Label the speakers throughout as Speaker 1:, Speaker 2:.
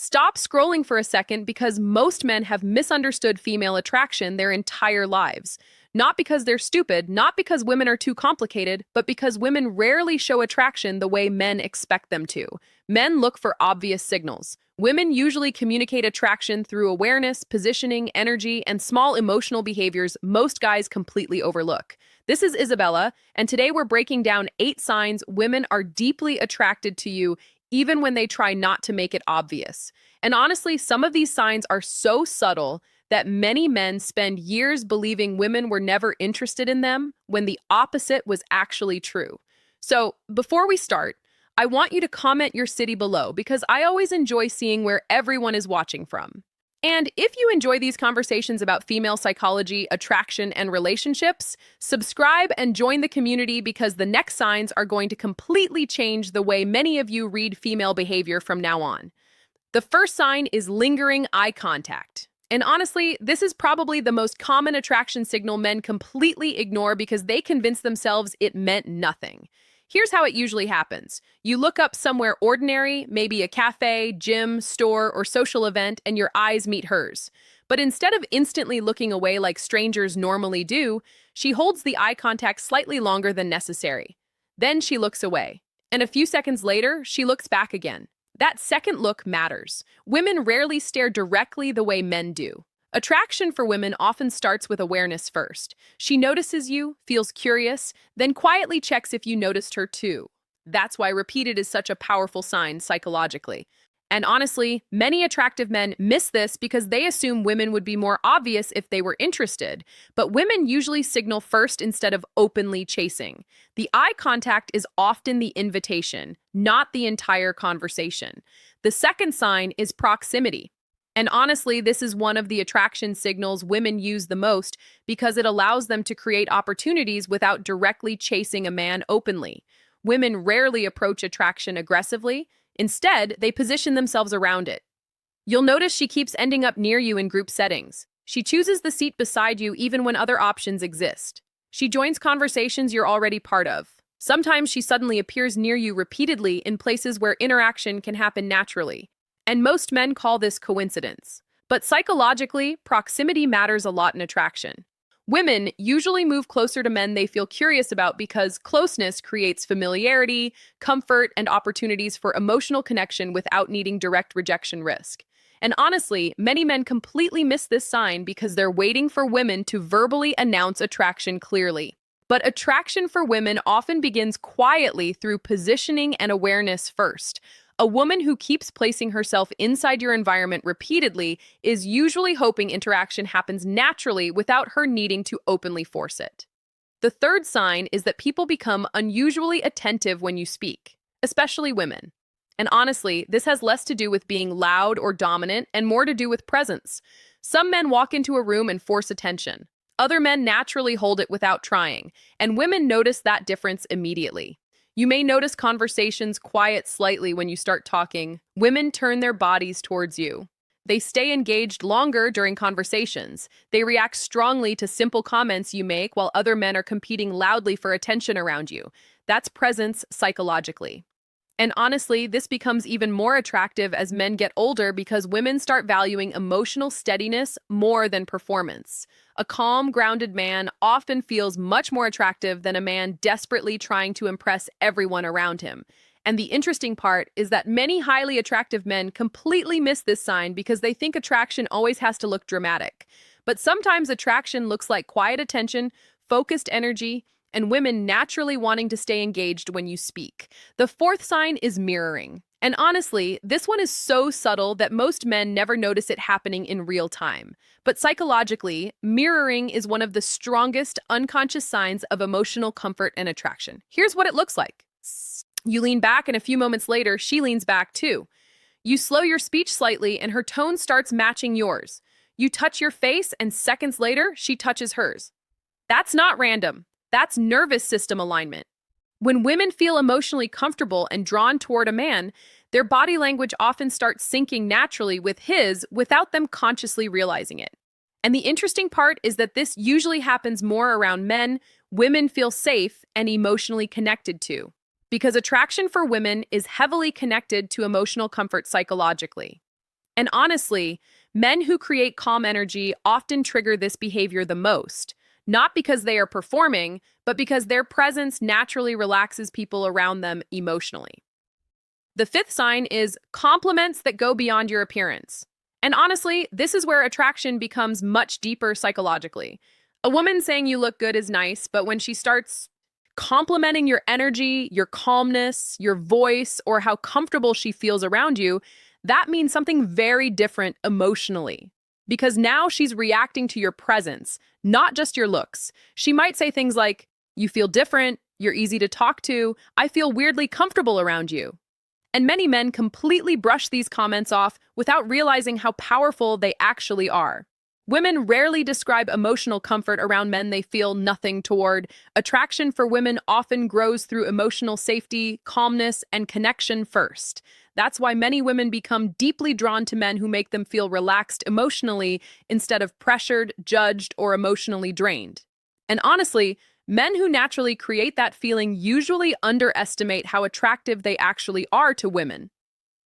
Speaker 1: Stop scrolling for a second because most men have misunderstood female attraction their entire lives. Not because they're stupid, not because women are too complicated, but because women rarely show attraction the way men expect them to. Men look for obvious signals. Women usually communicate attraction through awareness, positioning, energy, and small emotional behaviors most guys completely overlook. This is Isabella, and today we're breaking down 8 signs women are deeply attracted to you even when they try not to make it obvious. And honestly, some of these signs are so subtle that many men spend years believing women were never interested in them when the opposite was actually true. So, before we start, I want you to comment your city below because I always enjoy seeing where everyone is watching from. And if you enjoy these conversations about female psychology, attraction, and relationships, subscribe and join the community because the next signs are going to completely change the way many of you read female behavior from now on. The first sign is lingering eye contact. And honestly, this is probably the most common attraction signal men completely ignore because they convince themselves it meant nothing. Here's how it usually happens. You look up somewhere ordinary, maybe a cafe, gym, store, or social event, and your eyes meet hers. But instead of instantly looking away like strangers normally do, she holds the eye contact slightly longer than necessary. Then she looks away. And a few seconds later, she looks back again. That second look matters. Women rarely stare directly the way men do. Attraction for women often starts with awareness first. She notices you, feels curious, then quietly checks if you noticed her too. That's why repeated is such a powerful sign psychologically. And honestly, many attractive men miss this because they assume women would be more obvious if they were interested. But women usually signal first instead of openly chasing. The eye contact is often the invitation, not the entire conversation. The second sign is proximity. And honestly, this is one of the attraction signals women use the most because it allows them to create opportunities without directly chasing a man openly. Women rarely approach attraction aggressively. Instead, they position themselves around it. You'll notice she keeps ending up near you in group settings. She chooses the seat beside you even when other options exist. She joins conversations you're already part of. Sometimes she suddenly appears near you repeatedly in places where interaction can happen naturally. And most men call this coincidence. But psychologically, proximity matters a lot in attraction. Women usually move closer to men they feel curious about because closeness creates familiarity, comfort, and opportunities for emotional connection without needing direct rejection risk. And honestly, many men completely miss this sign because they're waiting for women to verbally announce attraction clearly. But attraction for women often begins quietly through positioning and awareness first. A woman who keeps placing herself inside your environment repeatedly is usually hoping interaction happens naturally without her needing to openly force it. The third sign is that people become unusually attentive when you speak, especially women. And honestly, this has less to do with being loud or dominant and more to do with presence. Some men walk into a room and force attention. Other men naturally hold it without trying, and women notice that difference immediately. You may notice conversations quiet slightly when you start talking. Women turn their bodies towards you. They stay engaged longer during conversations. They react strongly to simple comments you make while other men are competing loudly for attention around you. That's presence psychologically. And honestly, this becomes even more attractive as men get older because women start valuing emotional steadiness more than performance. A calm, grounded man often feels much more attractive than a man desperately trying to impress everyone around him. And the interesting part is that many highly attractive men completely miss this sign because they think attraction always has to look dramatic. But sometimes attraction looks like quiet attention, focused energy, and women naturally wanting to stay engaged when you speak. The fourth sign is mirroring. And honestly, this one is so subtle that most men never notice it happening in real time. But psychologically, mirroring is one of the strongest unconscious signs of emotional comfort and attraction. Here's what it looks like. You lean back, and a few moments later, she leans back too. You slow your speech slightly, and her tone starts matching yours. You touch your face, and seconds later, she touches hers. That's not random. That's nervous system alignment. When women feel emotionally comfortable and drawn toward a man, their body language often starts syncing naturally with his without them consciously realizing it. And the interesting part is that this usually happens more around men women feel safe and emotionally connected to, because attraction for women is heavily connected to emotional comfort psychologically. And honestly, men who create calm energy often trigger this behavior the most, not because they are performing, but because their presence naturally relaxes people around them emotionally. The fifth sign is compliments that go beyond your appearance. And honestly, this is where attraction becomes much deeper psychologically. A woman saying you look good is nice, but when she starts complimenting your energy, your calmness, your voice, or how comfortable she feels around you, that means something very different emotionally. Because now she's reacting to your presence, not just your looks. She might say things like, "You feel different, you're easy to talk to, I feel weirdly comfortable around you." And many men completely brush these comments off without realizing how powerful they actually are. Women rarely describe emotional comfort around men they feel nothing toward. Attraction for women often grows through emotional safety, calmness, and connection first. That's why many women become deeply drawn to men who make them feel relaxed emotionally instead of pressured, judged, or emotionally drained. And honestly, men who naturally create that feeling usually underestimate how attractive they actually are to women.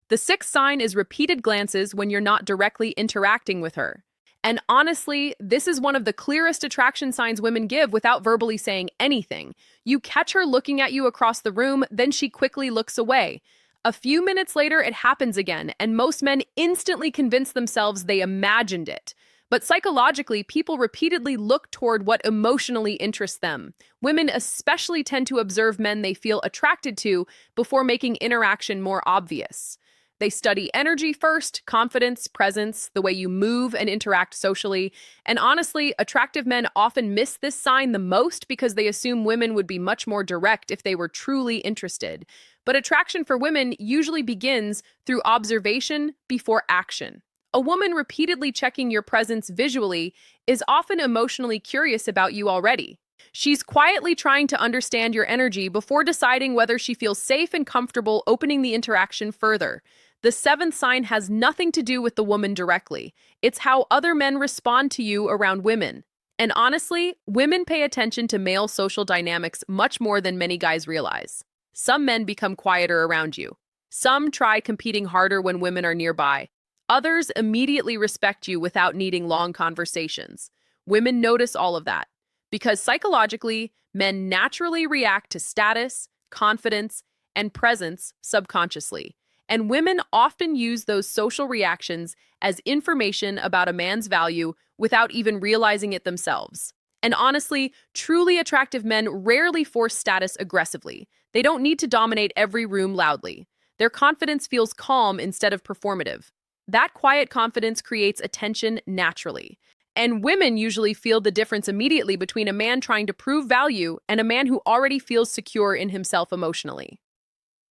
Speaker 1: The sixth sign is repeated glances when you're not directly interacting with her. And honestly, this is one of the clearest attraction signs women give without verbally saying anything. You catch her looking at you across the room, then she quickly looks away. A few minutes later, it happens again, and most men instantly convince themselves they imagined it. But psychologically, people repeatedly look toward what emotionally interests them. Women especially tend to observe men they feel attracted to before making interaction more obvious. They study energy first, confidence, presence, the way you move and interact socially. And honestly, attractive men often miss this sign the most because they assume women would be much more direct if they were truly interested. But attraction for women usually begins through observation before action. A woman repeatedly checking your presence visually is often emotionally curious about you already. She's quietly trying to understand your energy before deciding whether she feels safe and comfortable opening the interaction further. The seventh sign has nothing to do with the woman directly. It's how other men respond to you around women. And honestly, women pay attention to male social dynamics much more than many guys realize. Some men become quieter around you. Some try competing harder when women are nearby. Others immediately respect you without needing long conversations. Women notice all of that because psychologically, men naturally react to status, confidence, and presence subconsciously. And women often use those social reactions as information about a man's value without even realizing it themselves. And honestly, truly attractive men rarely force status aggressively. They don't need to dominate every room loudly. Their confidence feels calm instead of performative. That quiet confidence creates attention naturally. And women usually feel the difference immediately between a man trying to prove value and a man who already feels secure in himself emotionally.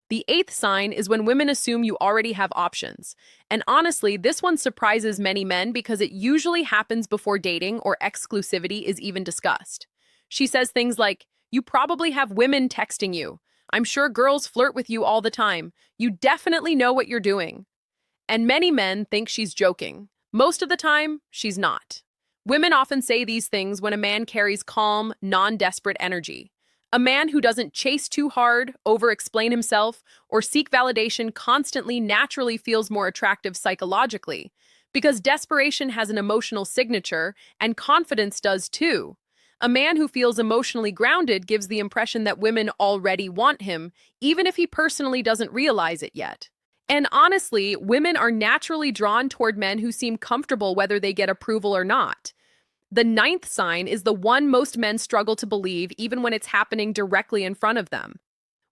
Speaker 1: The eighth sign is when women assume you already have options. And honestly, this one surprises many men because it usually happens before dating or exclusivity is even discussed. She says things like, "You probably have women texting you. I'm sure girls flirt with you all the time. You definitely know what you're doing." And many men think she's joking. Most of the time, she's not. Women often say these things when a man carries calm, non-desperate energy. A man who doesn't chase too hard, over-explain himself, or seek validation constantly naturally feels more attractive psychologically, because desperation has an emotional signature, and confidence does too. A man who feels emotionally grounded gives the impression that women already want him, even if he personally doesn't realize it yet. And honestly, women are naturally drawn toward men who seem comfortable whether they get approval or not. The ninth sign is the one most men struggle to believe even when it's happening directly in front of them.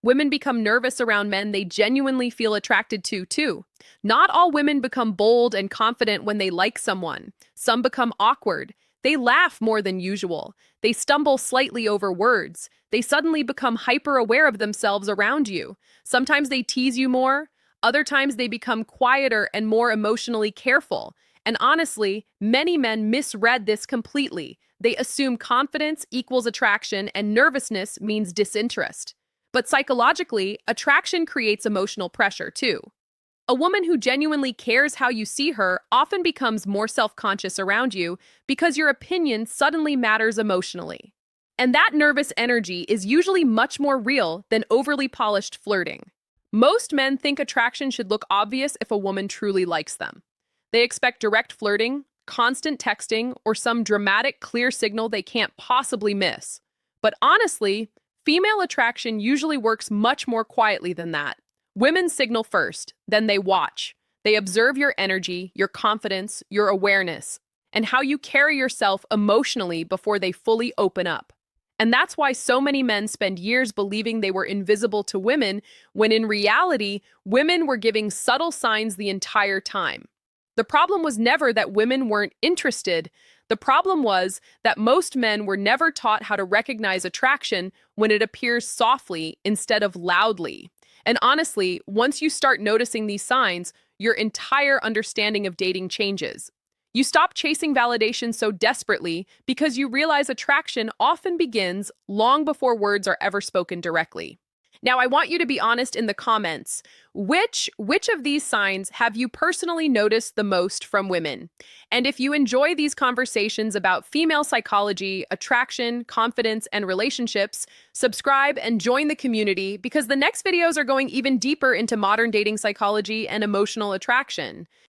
Speaker 1: Women become nervous around men they genuinely feel attracted to, too. Not all women become bold and confident when they like someone. Some become awkward. They laugh more than usual. They stumble slightly over words. They suddenly become hyper-aware of themselves around you. Sometimes they tease you more. Other times they become quieter and more emotionally careful. And honestly, many men misread this completely. They assume confidence equals attraction and nervousness means disinterest. But psychologically, attraction creates emotional pressure too. A woman who genuinely cares how you see her often becomes more self-conscious around you because your opinion suddenly matters emotionally. And that nervous energy is usually much more real than overly polished flirting. Most men think attraction should look obvious if a woman truly likes them. They expect direct flirting, constant texting, or some dramatic, clear signal they can't possibly miss. But honestly, female attraction usually works much more quietly than that. Women signal first, then they watch. They observe your energy, your confidence, your awareness, and how you carry yourself emotionally before they fully open up. And that's why so many men spend years believing they were invisible to women, when in reality, women were giving subtle signs the entire time. The problem was never that women weren't interested. The problem was that most men were never taught how to recognize attraction when it appears softly instead of loudly. And honestly, once you start noticing these signs, your entire understanding of dating changes. You stop chasing validation so desperately because you realize attraction often begins long before words are ever spoken directly. Now, I want you to be honest in the comments. Which of these signs have you personally noticed the most from women? And if you enjoy these conversations about female psychology, attraction, confidence, and relationships, subscribe and join the community, because the next videos are going even deeper into modern dating psychology and emotional attraction.